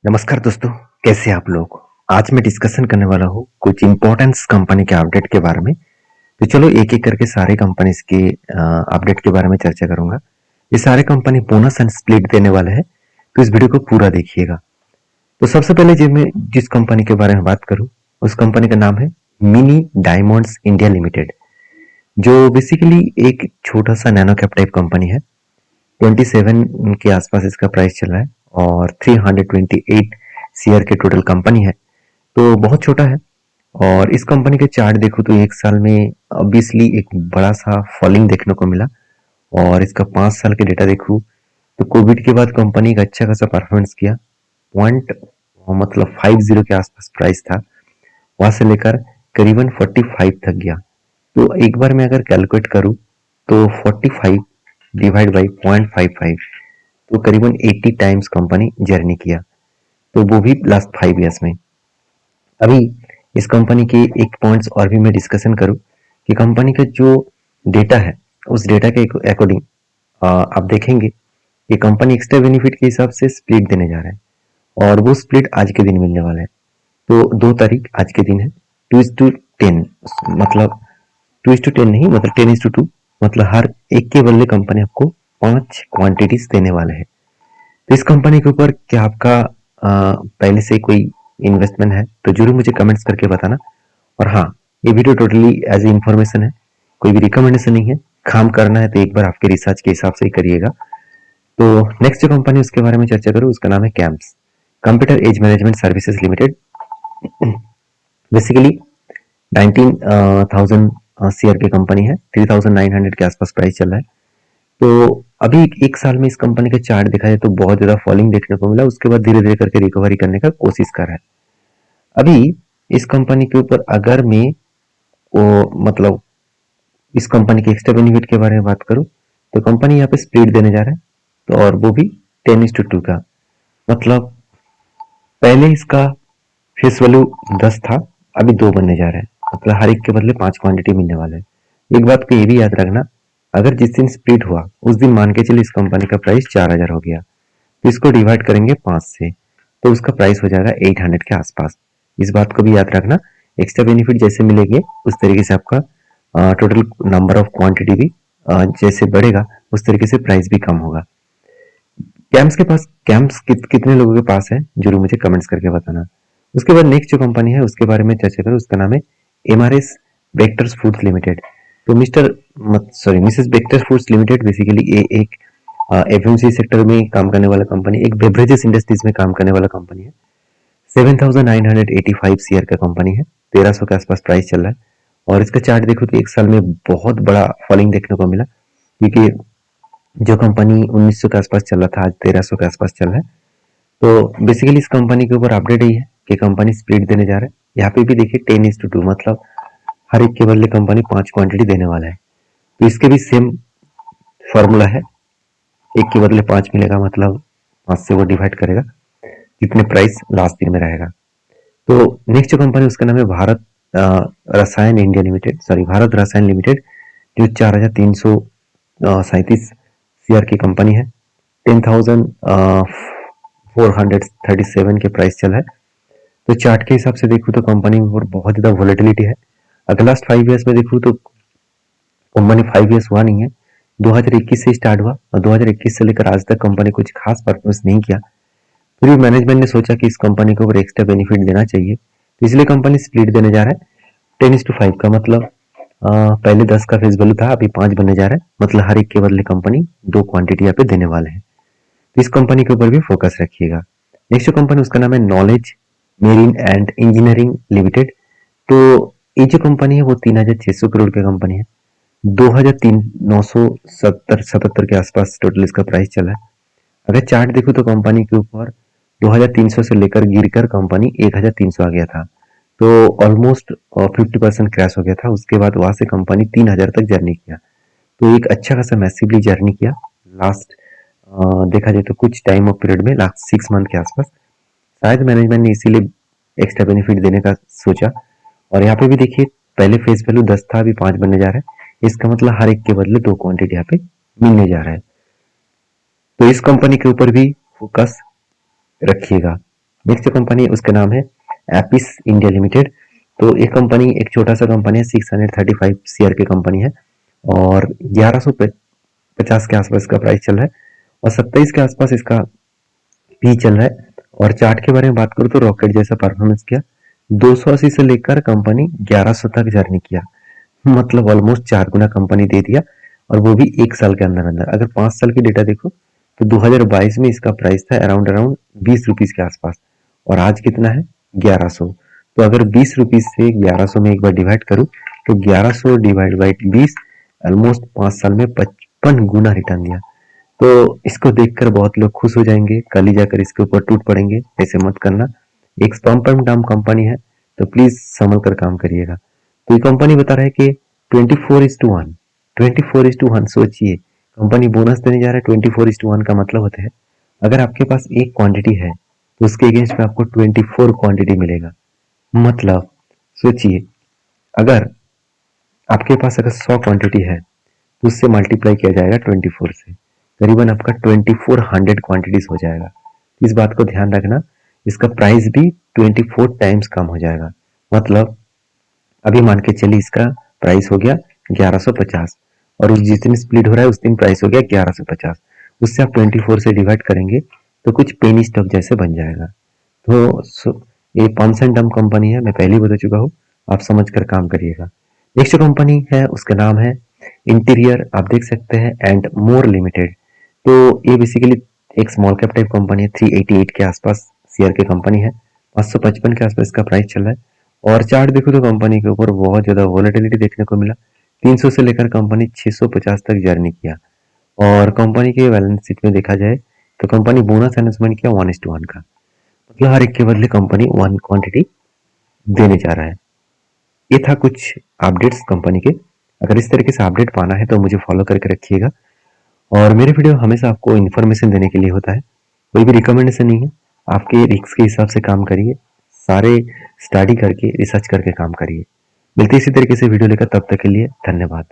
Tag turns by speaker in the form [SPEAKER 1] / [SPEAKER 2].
[SPEAKER 1] नमस्कार दोस्तों, कैसे हैं आप लोग? आज मैं डिस्कशन करने वाला हूँ कुछ इम्पोर्टेंस कंपनी के अपडेट के बारे में। तो चलो एक-एक करके सारे कंपनीज के अपडेट के बारे में चर्चा करूंगा। ये सारे कंपनी बोनस एंड स्प्लिट देने वाले हैं, तो इस वीडियो को पूरा देखिएगा। तो सबसे पहले जो मैं जिस कंपनी के बारे में बात करूँ, उस कंपनी का नाम है मिनी डायमंड्स इंडिया लिमिटेड, जो बेसिकली एक छोटा सा नैनो कैप टाइप कंपनी है। 27 के आसपास इसका प्राइस चल रहा है और 328 शेयर के टोटल कंपनी है, तो बहुत छोटा है। और इस कंपनी के चार्ट देखो तो एक साल में ऑब्वियसली एक बड़ा सा फॉलिंग देखने को मिला। और इसका 5 साल के डेटा देखूँ तो कोविड के बाद कंपनी का अच्छा खासा परफॉर्मेंस किया। पॉइंट मतलब 50 के आसपास प्राइस था, वहां से लेकर करीबन 45 तक गया। तो एक बार मैं अगर कैलकुलेट करूँ तो 45 डिवाइड बाई 0.55, तो करीबन 80 टाइम्स कंपनी जर्नी किया, तो वो भी लास्ट 5 इयर्स में। अभी इस कंपनी के एक पॉइंट्स और भी मैं डिस्कशन करूं कि कंपनी का जो डेटा है, उस डेटा के अकॉर्डिंग आप देखेंगे कि कंपनी एक्स्ट्रा बेनिफिट के हिसाब से स्प्लिट देने जा रहा है, और वो स्प्लिट आज के दिन मिलने वाला है। तो 2 तारीख आज के दिन है। 2:10, मतलब 2:10 नहीं, मतलब 10:2, मतलब हर एक के बदले कंपनी आपको 5 क्वांटिटीज देने वाले हैं। तो इस कंपनी के ऊपर क्या आपका पहले से कोई इन्वेस्टमेंट है तो जरूर मुझे कमेंट्स करके बताना। और हाँ, ये video totally as a information है, कोई भी रिकमेंडेशन नहीं है। काम करना है तो एक बार आपके रिसर्च के हिसाब से ही करिएगा। तो नेक्स्ट जो कंपनी उसके बारे में चर्चा करूँ, उसका नाम है CAMS Computer Age Management Services Limited. Basically 19,000 share की कंपनी है, 3,900 के आसपास प्राइस चल रहा है। तो अभी एक साल में इस कंपनी का चार्ट देखा जाए तो बहुत ज्यादा फॉलिंग देखने को मिला, उसके बाद धीरे धीरे करके रिकवरी करने का कोशिश कर रहा है। अभी इस कंपनी के ऊपर अगर मैं मतलब इस कंपनी के एक्स्ट्रा बेनिफिट के बारे में बात करूं, तो कंपनी यहाँ पे स्प्लिट देने जा रहा है, तो और वो भी 10:2 का। मतलब पहले इसका फेस वैल्यू 10 था, अभी 2 बनने जा रहा है, मतलब हर एक के बदले 5 क्वांटिटी मिलने वाला है। एक बात को ये भी याद रखना, अगर जिस दिन स्प्लिट हुआ उस दिन मान के चलिए इस कंपनी का प्राइस 4,000 हो गया, तो इसको डिवाइड करेंगे 5 से, तो उसका प्राइस हो जाएगा 800 के आसपास। इस बात को भी याद रखना, एक्स्ट्रा बेनिफिट जैसे मिलेंगे उस तरीके से आपका टोटल नंबर ऑफ क्वांटिटी भी जैसे बढ़ेगा उस तरीके से प्राइस भी कम होगा। कैंप्स कितने लोगों के पास है जरूर मुझे कमेंट्स करके बताना। उसके बाद नेक्स्ट जो कंपनी है उसके बारे में चर्चा करूँ, उसका नाम है एमआरएस बेक्टर्स फूड्स लिमिटेड। तो Mrs Bector's foods limited basically ये एक एफएमसी सेक्टर में काम करने वाला कंपनी, एक बेवरेजेस इंडस्ट्रीज में काम करने वाला कंपनी है। 7,985 शेयर का कंपनी है, 1,300 के आसपास प्राइस चल रहा है। और इसका चार्ट देखो तो एक साल में बहुत बड़ा फॉलिंग देखने को मिला, क्योंकि जो कंपनी 1,900 के आसपास चल रहा था आज 1,300 के आसपास चल रहा है। तो बेसिकली इस कंपनी के ऊपर अपडेट यही है कि कंपनी स्प्लिट देने जा रहा है। यहाँ पे भी देखिए 10:2, मतलब हर एक के बदले कंपनी 5 क्वांटिटी देने वाला है। तो इसके भी सेम फॉर्मूला है, एक के बदले 5 मिलेगा, मतलब 5 से वो डिवाइड करेगा जितने प्राइस लास्ट दिन में रहेगा। तो नेक्स्ट जो कंपनी उसका नाम है रसायन इंडिया लिमिटेड, सॉरी भारत रसायन लिमिटेड, जो 4,337 शेयर की कंपनी है। 10,437 के प्राइस चल है। तो चार्ट के हिसाब से देखूँ तो कंपनी में बहुत ज्यादा वोलेटिलिटी है। अगर लास्ट 5 इयर्स में देखूँ तो कंपनी 5 इयर्स हुआ नहीं है, 2021 से स्टार्ट हुआ और 2021 से लेकर आज तक कंपनी कुछ खास परफॉर्मेंस नहीं किया। फिर भी मैनेजमेंट ने सोचा कि इस कंपनी को एक्स्ट्रा बेनिफिट देना चाहिए, तो इसलिए कंपनी स्प्लिट देने जा रहा है 10:5 का। मतलब पहले 10 का फेस वैल्यू था, अभी 5 बनने जा रहा है, मतलब हर एक के बदले कंपनी 2 क्वांटिटी यहाँ पे देने वाले हैं। तो इस कंपनी के ऊपर भी फोकस रखिएगा। नेक्स्ट जो कंपनी उसका नाम है knowledge marine and engineering limited. तो ये जो कंपनी है वो 3,600 करोड़ की कंपनी है। 2,977 के आसपास टोटल इसका प्राइस चला है। अगर चार्ट देखो तो कंपनी के ऊपर 2,300 से लेकर गिरकर कंपनी 1,300 आ गया था, तो ऑलमोस्ट 50% क्रैश हो गया था। उसके बाद वहां से कंपनी 3,000 तक जर्नी किया, तो एक अच्छा खासा मैसिवली जर्नी किया। लास्ट देखा जाए तो कुछ टाइम ऑफ पीरियड में, लास्ट 6 मंथ के आसपास, शायद मैनेजमेंट ने इसीलिए एक्स्ट्रा बेनिफिट देने का सोचा। और यहाँ पे भी देखिए पहले फेस वैल्यू 10 था, अभी 5 बनने जा रहा है, इसका मतलब हर एक के बदले 2 क्वांटिटी यहाँ पे मिलने जा रहा है। तो इस कंपनी के ऊपर भी फोकस रखिएगा। नेक्स्ट जो कंपनी है उसका नाम है एपिस इंडिया लिमिटेड। तो ये कंपनी एक छोटा सा कंपनी है, 635 शेयर की कंपनी है और 1150 के आसपास का प्राइस चल रहा है और 27 के आसपास इसका पी चल रहा है। और चार्ट के बारे में बात करूँ तो रॉकेट जैसा परफॉर्मेंस किया, 280 से लेकर कंपनी 1100 तक जर्नी किया, मतलब ऑलमोस्ट 4 गुना कंपनी दे दिया और वो भी 1 साल के अंदर अंदर। अगर 5 साल की डेटा देखो तो 2022 में इसका प्राइस था अराउंड अराउंड 20 रुपीज के आसपास और आज कितना है 1100। तो अगर 20 रुपीज से 1100 में एक बार डिवाइड करूँ तो 1100 डिवाइड बाई 20 ऑलमोस्ट 5 साल में 55 गुना रिटर्न दिया। तो इसको देखकर बहुत लोग खुश हो जाएंगे, कल ही जाकर इसके ऊपर टूट पड़ेंगे, ऐसे मत करना। एक स्टॉम्प डाउन कंपनी है तो प्लीज संभल कर काम करिएगा। तो ये कंपनी बता रहा है कि 24:1 24:1 सोचिए, कंपनी बोनस देने जा रहा है। 24:1 का मतलब होता है अगर आपके पास एक क्वांटिटी है तो उसके अगेंस्ट में आपको 24 क्वांटिटी मिलेगा। मतलब सोचिए, अगर आपके पास अगर 100 क्वांटिटी है तो उससे मल्टीप्लाई किया जाएगा 24 से, करीबन आपका 2400 क्वांटिटीज हो जाएगा। इस बात को ध्यान रखना, इसका प्राइस भी 24 टाइम्स कम हो जाएगा। मतलब अभी मान के चलिए इसका प्राइस हो गया 1150 और उस जिस दिन स्प्लिट हो रहा है उस दिन प्राइस हो गया 1150, उससे आप 24 से डिवाइड करेंगे तो कुछ पेनी स्टॉक जैसे बन जाएगा। तो ये पंप्स एंड डंप कंपनी है, मैं पहले ही बता चुका हूँ, आप समझ कर काम करिएगा। नेक्स्ट कंपनी है उसका नाम है इंटीरियर, आप देख सकते हैं एंड मोर लिमिटेड। तो ये बेसिकली एक स्मॉल कैप टाइप कंपनी है, 388 के आसपास शेयर की कंपनी है, 555 के आसपास का प्राइस चल रहा है। और चार्ट देखो तो कंपनी के ऊपर बहुत ज्यादा वॉलेटिलिटी देखने को मिला, 300 से लेकर कंपनी 650 तक जर्नी किया। और कंपनी के बैलेंस शीट में देखा जाए तो कंपनी बोनस अनाउंसमेंट किया 1:1 का, मतलब हर एक के बदले कंपनी 1 क्वांटिटी देने जा रहा है। ये था कुछ अपडेट्स कंपनी के। अगर इस तरीके से अपडेट पाना है तो मुझे फॉलो करके रखिएगा और मेरे वीडियो हमेशा आपको इन्फॉर्मेशन देने के लिए होता है, कोई भी रिकमेंडेशन नहीं है। आपके रिस्क के हिसाब से काम करिए, सारे स्टडी करके रिसर्च करके काम करिए। मिलते इसी तरीके से वीडियो लेकर, तब तक के लिए धन्यवाद।